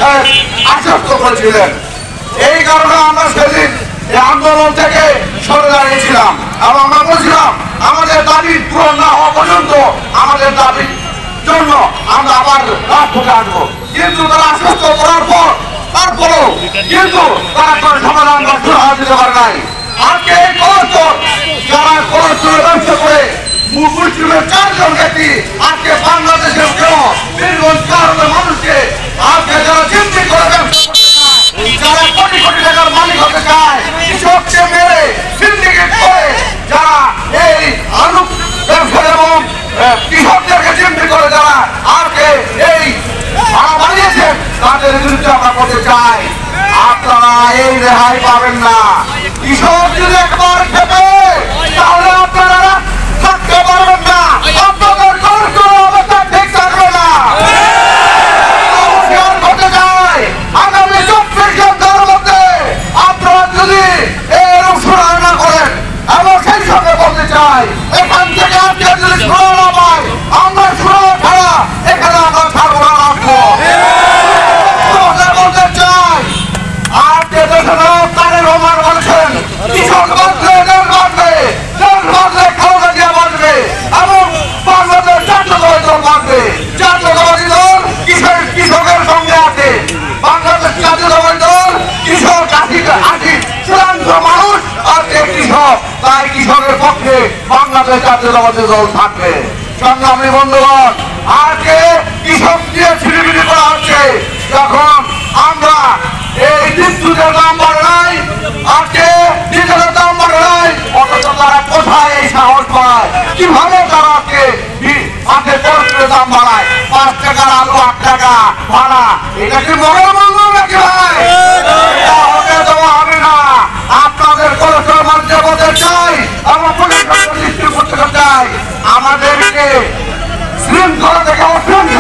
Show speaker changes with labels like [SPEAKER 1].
[SPEAKER 1] সাহেব আশ্বস্ত করেছিলেন। এই কারণে আমরা সেদিন এই আন্দোলন থেকে সরে দাঁড়িয়েছিলাম এবং আমরা বলছিলাম আমাদের দাবি পূরণ না হওয়া পর্যন্ত আমাদের দাবির জন্য আমরা আবার রাজপথে আসবো। কিন্তু তারা আশ্বস্ত করার পর তারপরেও কিন্তু তারা কোনো সমাধান বা সুরাহা দিতে পারে নাই। আজকে এই কলচর যারা কলচর ব্যবসা করে মুসলিমের 4 জন ব্যক্তি আজকে বাংলাদেশের কেন বীরগঞ্জ কারণে মানুষকে আজকে যারা চিন্তা করে ব্যবসা করতে চায়, যারা কোটি কোটি টাকার মালিক হতে চায়, কৃষককে মেরে সিন্ডিকেট করে যারা এই আলু ব্যবসা এবং কৃষকদেরকে চিন্তা করে যারা আজকে এই ভাড়া বানিয়েছেন তাদের বিরুদ্ধে আমরা করতে চাই। আপনারা এই রেহাই পাবেন না। কৃষক যদি একবার খেপে তাহলে আপনারা থাকতে পারবেন না, আপনাদের কোনো অবস্থা ঠিক থাকবে না। হতে চাই আগামী 24 ঘন্টার মধ্যে আপনারা যদি এরকম সুরাহা না করেন এবং সেই সঙ্গে বলতে চাই এখান থেকে আজকে যদি সুরাহা না পাই আমরা সুরাহা ছাড়া এখানে আমরা ছাড়বো না, রাখবো। বলতে চাই আজকে দেশের তারেক রহমান বলেছেন কৃষক বাঁচলে দেশ বাঁচবে, দেশ বাঁচলে খাওয়া দিয়ে বাঁচবে এবং বাংলাদেশ জাতীয়তাবাদী দল বাঁচবে। জাতীয়তাবাদী দল কৃষকের সঙ্গে আছে, বাংলাদেশ জাতীয়তাবাদী দল কৃষক আশি চূড়ান্ত মানুষ আজকে কৃষক, তাই কৃষকের পক্ষে বাংলাদেশ জাতীয়তাবাদী দল থাকবে। সংগ্রামী বন্ধুগণ, আজকে কৃষক দিয়ে ছিড়িবিড়ি করা হচ্ছে। যখন আমরা এই বিদ্যুতের দাম বাড়ে নাই, আজকে ডিজেলের দাম বাড়ে নাই, অথচ তারা কোথায় এই সাহস পায়? কিভাবে তারা আজকে পরস্পরের দাম বাড়ায়? 5 টাকার আলু 8 টাকা ভাড়া, এটা কি মনে বলবো নাকি ভাই? এটা হতে দেওয়া হবে না। আপনাদের পরস্পর মধ্যে বলতে চাই এবং নিশ্চিত করতে চাই আমাদেরকে শৃঙ্খলা থেকে অশৃঙ্খলা